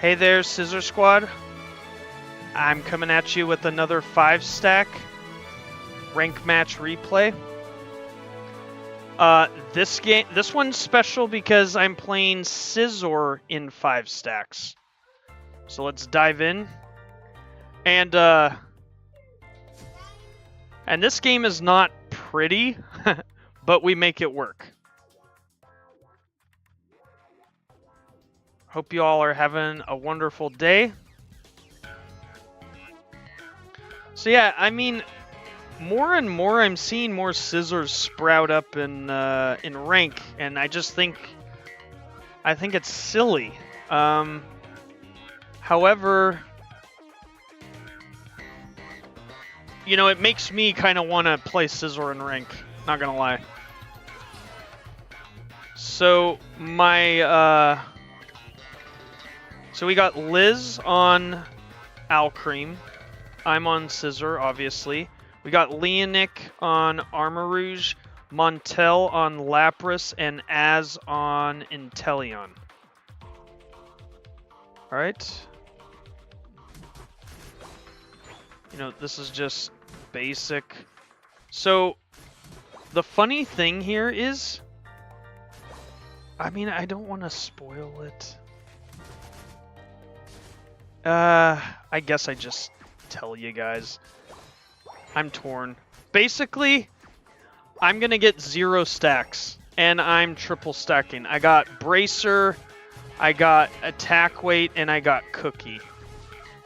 Hey there, Scizor Squad. I'm coming at you with another 5-stack rank match replay. This one's special because I'm playing Scizor in 5 stacks. So let's dive in. And this game is not pretty, but we make it work. Hope you all are having a wonderful day. So yeah, I mean, more and more I'm seeing more Scizors sprout up in rank, and I think it's silly. However, you know, it makes me kind of want to play Scizor in rank, not gonna lie. So so we got Liz on Alcreme. I'm on Scizor, obviously. We got 𝗙𝗢𝗥𝗚𝗏 on 𝗟𝗏𝗏𝗏, Montel on Lapras, and Az on Inteleon. Alright. You know, this is just basic. So, the funny thing here is, I mean, I don't want to spoil it. I guess I just tell you guys. I'm torn. Basically, I'm gonna get 0 stacks, and I'm triple stacking. I got Bracer, I got Attack Weight, and I got Cookie.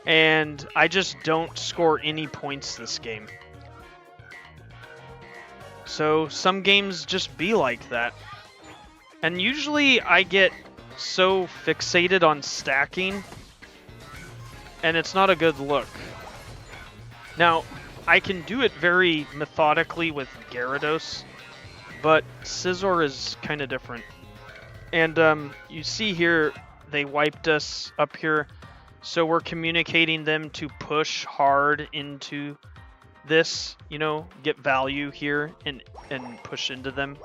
And I just don't score any points this game. So some games just be like that. And usually I get so fixated on stacking, and it's not a good look. Now, I can do it very methodically with Gyarados, but Scizor is kind of different. And you see here, they wiped us up here, so we're communicating them to push hard into this, you know, get value here and push into them.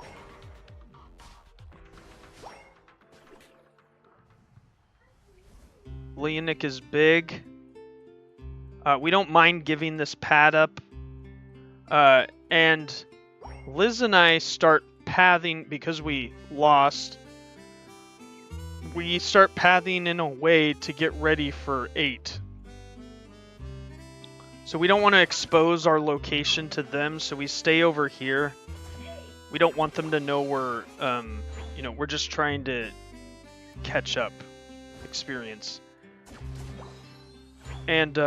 𝗙𝗢𝗥𝗚𝗏 is big. We don't mind giving this pad up. And Liz and I start pathing because we lost. We start pathing in a way to get ready for 8. So we don't want to expose our location to them, so we stay over here. We don't want them to know we're, you know, we're just trying to catch up experience. And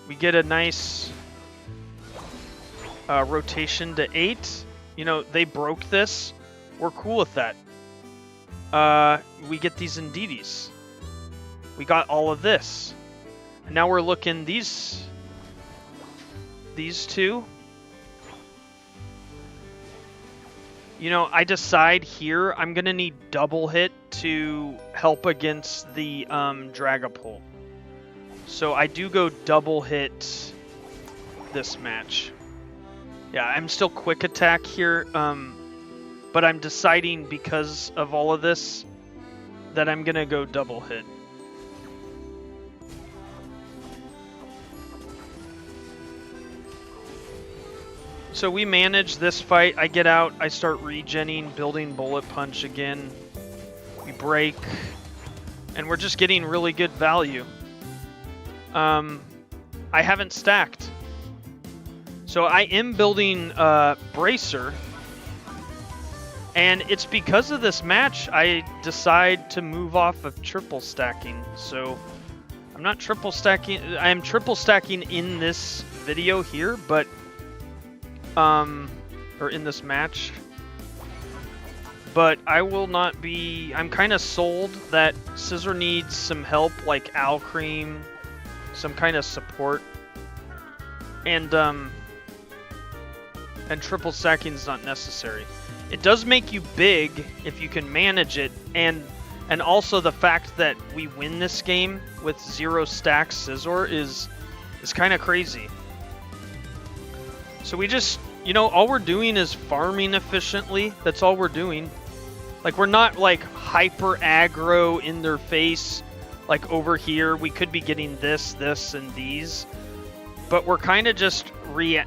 we get a nice rotation to 8. You know, they broke this. We're cool with that. We get these Indeedis. We got all of this. And now we're looking these two. You know, I decide here I'm going to need double hit to help against the 𝗟𝗏𝗏𝗧. So I do go double hit this match. Yeah, I'm still quick attack here, but I'm deciding because of all of this that I'm going to go double hit. So we manage this fight. I get out, I start regenning, building Bullet Punch again. We break, and we're just getting really good value. I haven't stacked. So I am building Bracer, and it's because of this match I decide to move off of triple stacking. So I'm not triple stacking, I am triple stacking in this video here, but or in this match, but I will not be, I'm kind of sold that Scizor needs some help, like Alcreme, some kind of support, and triple stacking is not necessary. It does make you big if you can manage it, and also the fact that we win this game with 0 stacks Scizor is kind of crazy. So we just, you know, all we're doing is farming efficiently. That's all we're doing. Like, we're not, like, hyper aggro in their face. Like, over here, we could be getting this, and these. But we're kind of just,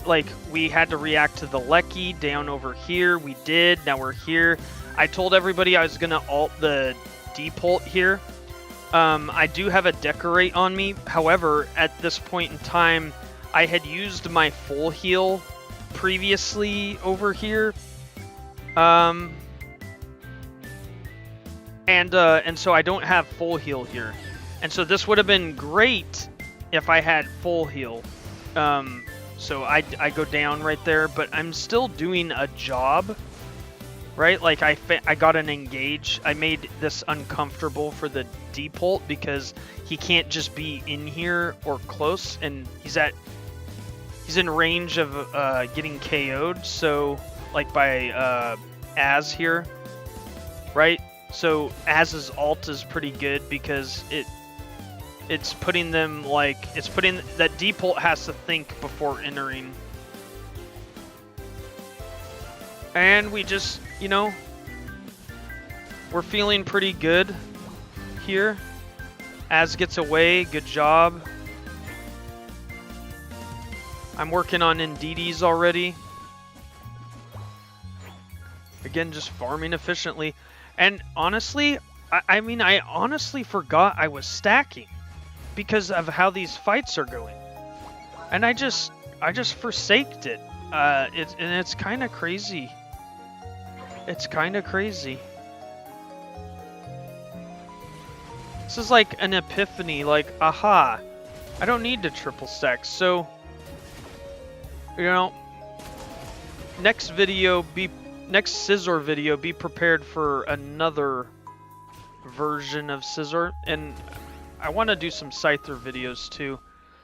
like, we had to react to the 𝗙𝗚𝗓 down over here. We did. Now we're here. I told everybody I was going to ult the 𝗙𝗢𝗡 here. I do have a decorate on me. However, at this point in time, I had used my full heal previously over here. And so I don't have full heal here. And so this would have been great if I had full heal. So I go down right there, but I'm still doing a job, right? Like I got an engage. I made this uncomfortable for the 𝗙𝗢𝗡 because he can't just be in here or close, and he's in range of getting KO'd. So like by 𝗏𝗏 here, right? So 𝗏𝗏's ult is pretty good because it's putting them like, it's putting that 𝗙𝗢𝗡 has to think before entering. And we just, you know, we're feeling pretty good here. 𝗏𝗏 gets away, good job. I'm working on Indeedee already. Again, just farming efficiently. And honestly, I mean, I honestly forgot I was stacking because of how these fights are going. And I just forsaked it. And it's kind of crazy. It's kind of crazy. This is like an epiphany, like, aha, I don't need to triple stack. So, you know, next Scizor video, be prepared for another version of Scizor, and I want to do some Scyther videos too.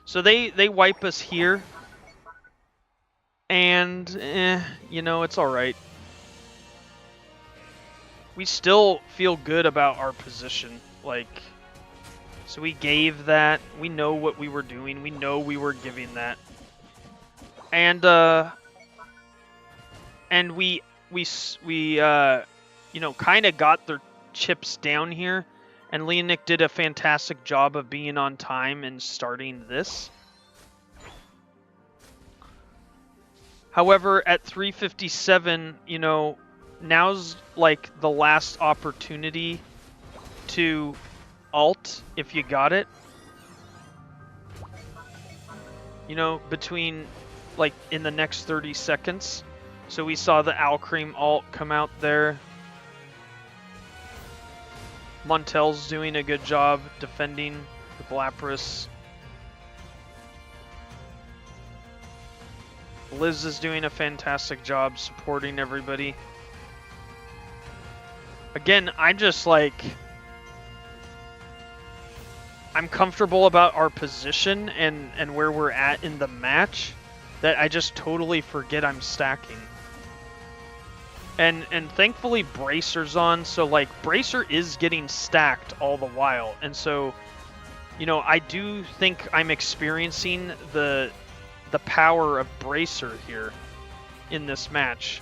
So they wipe us here, and you know, it's all right. We still feel good about our position, like, so we gave that. We know what we were doing. We know we were giving that, and we you know, kind of got their chips down here, and 𝗙𝗏𝗡 did a fantastic job of being on time and starting this. However, at 357, you know, now's like the last opportunity to ult if you got it. You know, between, like, in the next 30 seconds. So we saw the Alcreme ult come out there. Montel's doing a good job defending with Lapras. Liz is doing a fantastic job supporting everybody. Again, I'm just like, I'm comfortable about our position and where we're at in the match that I just totally forget I'm stacking. And thankfully Bracer's on, so like Bracer is getting stacked all the while. And so, you know, I do think I'm experiencing the power of Bracer here in this match.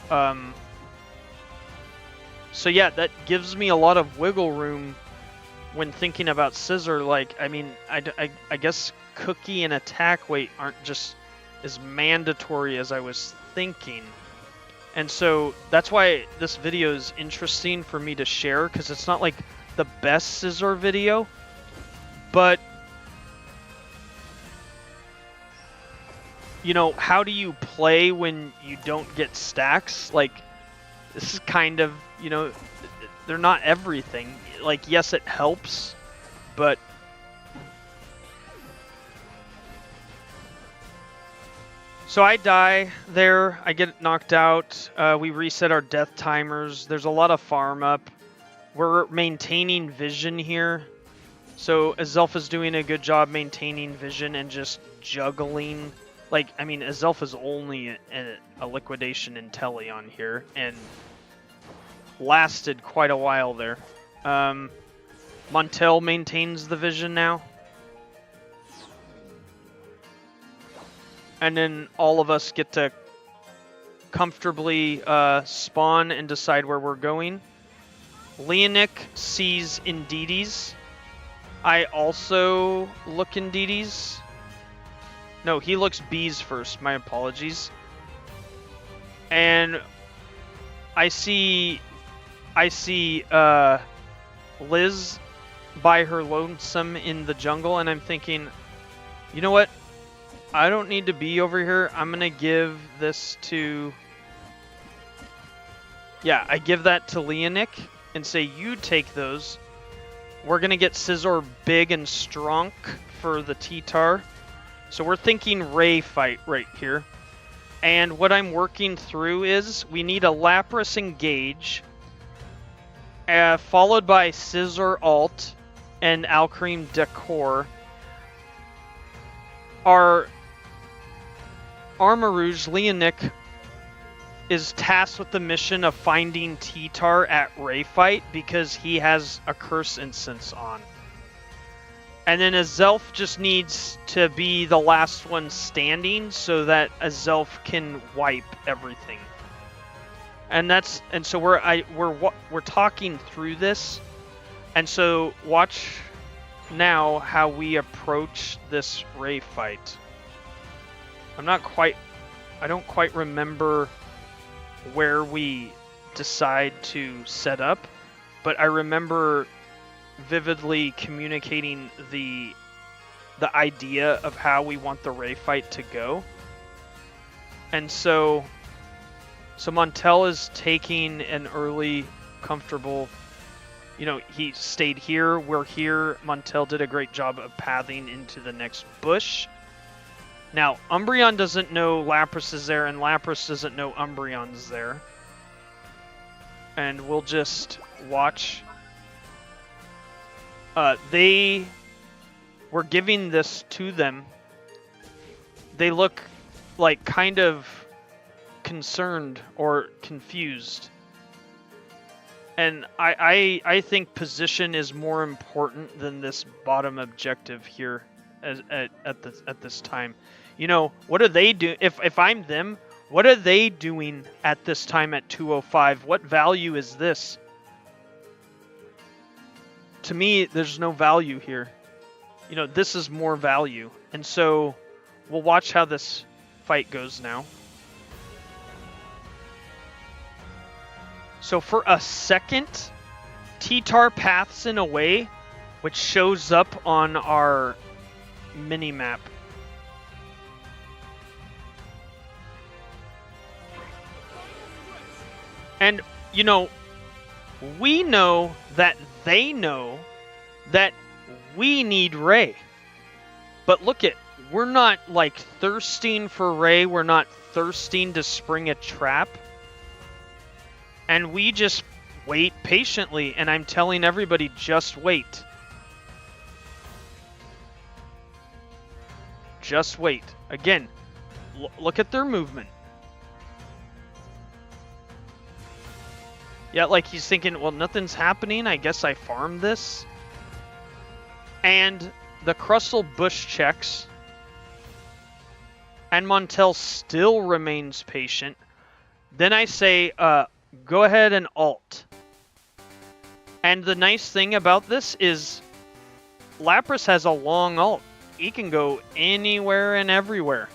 So yeah, that gives me a lot of wiggle room when thinking about Scizor. Like, I mean, I guess cookie and attack weight aren't just as mandatory as I was thinking. And so that's why this video is interesting for me to share, because it's not like the best Scizor video, but, you know, how do you play when you don't get stacks? Like, this is kind of, you know, they're not everything. Like, yes, it helps, but so I die there, I get knocked out, we reset our death timers, there's a lot of farm up, we're maintaining vision here, so Azelfa's doing a good job maintaining vision and just juggling. Like, I mean, Azelfa's only a liquidation Inteleon here, and lasted quite a while there. Montel maintains the vision now. And then all of us get to comfortably spawn and decide where we're going. Leonic sees 𝗏𝗏𝗏𝗏s. I also look 𝗏𝗏𝗏𝗏s. No, he looks Bs first. My apologies. And I see Liz by her lonesome in the jungle, and I'm thinking, you know what? I don't need to be over here. I'm gonna give this to... Yeah, I give that to Leonic and say, you take those. We're gonna get Scizor big and strong for the 𝗙𝗏𝗏. So we're thinking Ray fight right here. And what I'm working through is we need a Lapras engage, followed by Scizor ult and 𝗟𝗏𝗏𝗧. Our Armarouge, Leonic, is tasked with the mission of finding 𝗙𝗏𝗏 at Ray fight because he has a Curse Incense on. And then Azelf just needs to be the last one standing so that Azelf can wipe everything. And so we're talking through this. And so watch now how we approach this Ray fight. I don't quite remember where we decide to set up, but I remember vividly communicating the idea of how we want the Ray fight to go. And so Montel is taking an early comfortable, he stayed here, we're here. Montel did a great job of pathing into the next bush. Now, Umbreon doesn't know Lapras is there, and Lapras doesn't know Umbreon's there. And we'll just watch. We're giving this to them. They look like kind of concerned or confused. And I think position is more important than this bottom objective here at this time. What are they do? If I'm them, what are they doing at this time at 205? What value is this? To me, there's no value here. This is more value. And so we'll watch how this fight goes now. So for a second, 𝗙𝗏𝗏 paths in a way, which shows up on our mini-map. And, we know that they know that we need Ray. But look we're not like thirsting for Ray. We're not thirsting to spring a trap. And we just wait patiently. And I'm telling everybody, just wait. Just wait. Again, look at their movement. Yeah, like he's thinking, well, nothing's happening. I guess I farmed this. And the Crustle bush checks. And Montel still remains patient. Then I say, go ahead and ult. And the nice thing about this is Lapras has a long ult. He can go anywhere and everywhere.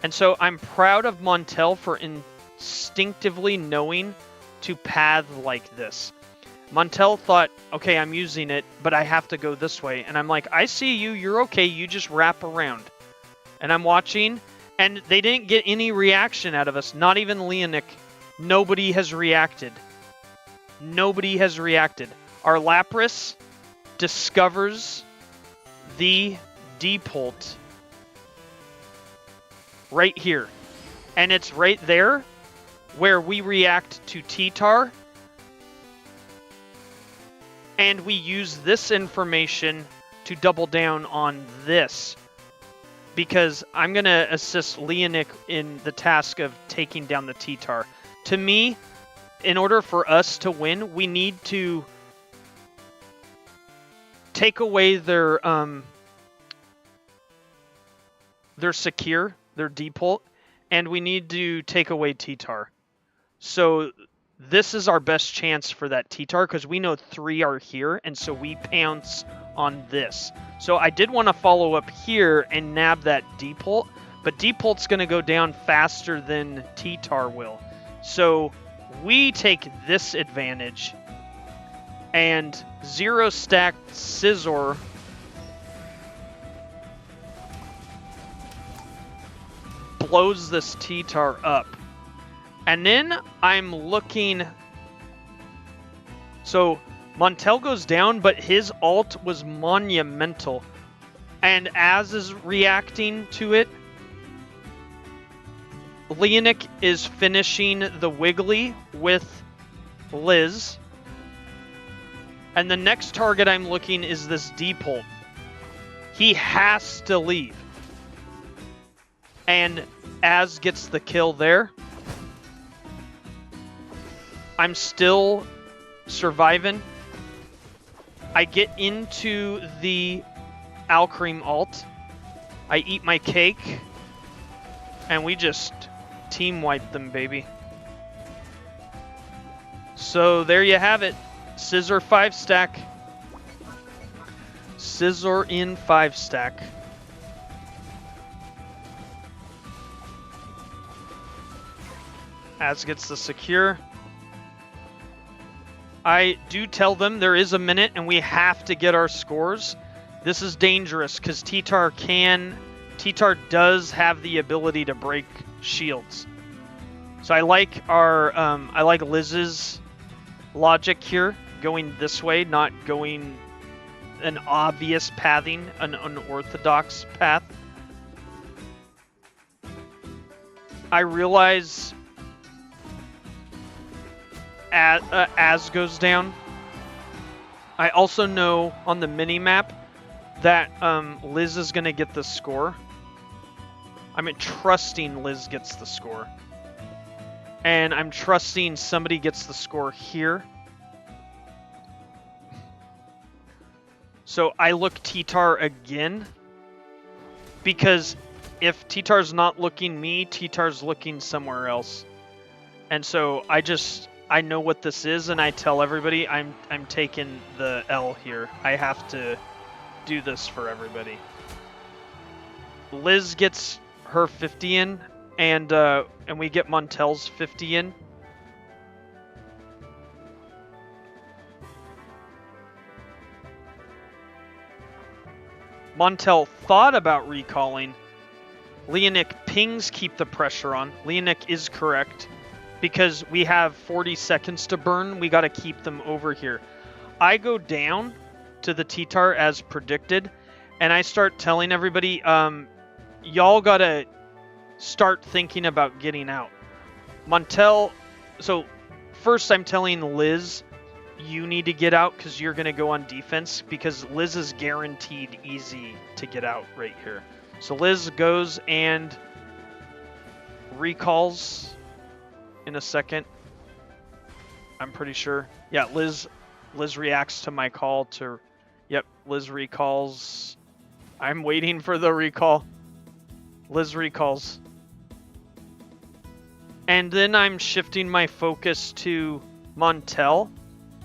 And so I'm proud of Montel for instinctively knowing to path like this. Montel thought, okay, I'm using it, but I have to go this way. And I'm like, I see you. You're okay. You just wrap around. And I'm watching, and they didn't get any reaction out of us. Not even Leonic. Nobody has reacted. Nobody has reacted. Our Lapras discovers the 𝗙𝗏𝗏𝗏 right here. And it's right there where we react to 𝗙𝗏𝗏. And we use this information to double down on this. Because I'm going to assist Leonic in the task of taking down the 𝗙𝗏𝗏. To me, in order for us to win, we need to take away their secure, their 𝗙𝗏𝗏𝗏, and we need to take away 𝗙𝗏𝗏𝗏. So this is our best chance for that 𝗙𝗏𝗏 because we know 3 are here, and so we pounce on this. So I did want to follow up here and nab that 𝗙𝗏𝗏, but 𝗙𝗏𝗏's going to go down faster than 𝗙𝗏𝗏 will. So we take this advantage, and 0-stacked Scizor blows this 𝗙𝗏𝗏 up. And then I'm looking... So Montel goes down, but his ult was monumental. And as is reacting to it, 𝗙𝗏𝗏𝗏 is finishing the Wiggly with Liz. And the next target I'm looking is this 𝗙𝗏𝗏𝗏. He has to leave. And Az gets the kill there. I'm still surviving. I get into the Alcreme ult. I eat my cake. And we just team wipe them, baby. So there you have it. Scizor 5-stack. Scizor in 5-stack. Az gets the secure. I do tell them there is a minute and we have to get our scores. This is dangerous because 𝗙𝗏𝗏 does have the ability to break shields. So I like I like Liz's logic here, going this way, not going an obvious pathing, an unorthodox path. I realize Az goes down. I also know on the mini-map that Liz is going to get the score. I'm trusting Liz gets the score. And I'm trusting somebody gets the score here. So I look 𝗙𝗏𝗏𝗏 again. Because if 𝗙𝗏𝗏𝗏's not looking me, 𝗙𝗏𝗏𝗏's looking somewhere else. And so I know what this is, and I tell everybody I'm taking the L here. I have to do this for everybody. Liz gets her 50 in, and we get Montel's 50 in. Montel thought about recalling. 𝗙𝗏𝗏𝗏 pings keep the pressure on. 𝗙𝗏𝗏𝗏 is correct. Because we have 40 seconds to burn, we got to keep them over here. I go down to the 𝗙𝗏𝗏𝗏 as predicted, and I start telling everybody, y'all got to start thinking about getting out. Montel, so first I'm telling Liz, you need to get out because you're going to go on defense, because Liz is guaranteed easy to get out right here. So Liz goes and recalls in a second. I'm pretty sure. Yeah, Liz reacts to my call to... Yep, Liz recalls. I'm waiting for the recall. Liz recalls. And then I'm shifting my focus to Montel.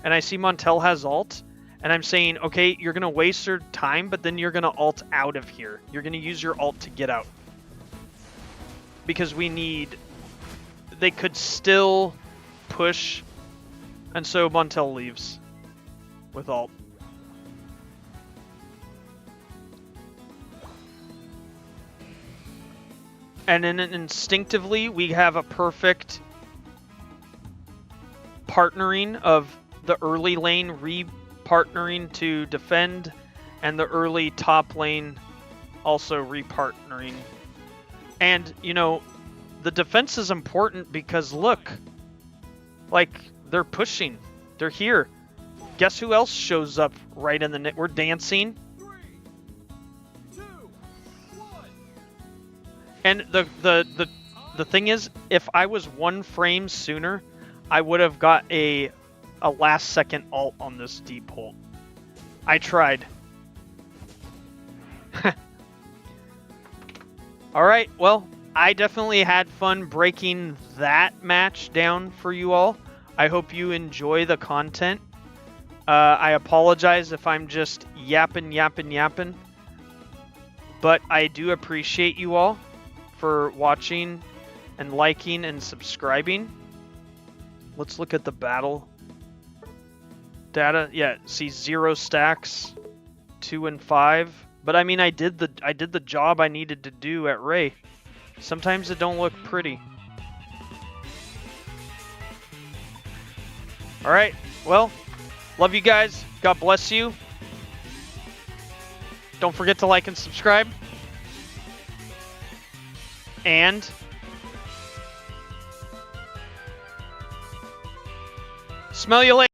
And I see Montel has ult. And I'm saying, okay, you're going to waste your time, but then you're going to ult out of here. You're going to use your ult to get out. Because we need... They could still push. And so Montel leaves with ult. And then instinctively, we have a perfect partnering of the early lane re-partnering to defend, and the early top lane also re-partnering. And, you know, the defense is important because, look, like, they're pushing. They're here. Guess who else shows up right in the net? We're dancing. 3, 2, 1. And the thing is, if I was 1 frame sooner, I would have got a last second ult on this 𝗙𝗏𝗏𝗏. I tried. Alright, well, I definitely had fun breaking that match down for you all. I hope you enjoy the content. I apologize if I'm just yapping. But I do appreciate you all for watching and liking and subscribing. Let's look at the battle data. Yeah, see 0 stacks, 2 and 5. But I mean, I did the job I needed to do at Ray. Sometimes it don't look pretty. All right. Well, love you guys. God bless you. Don't forget to like and subscribe. And smell you later.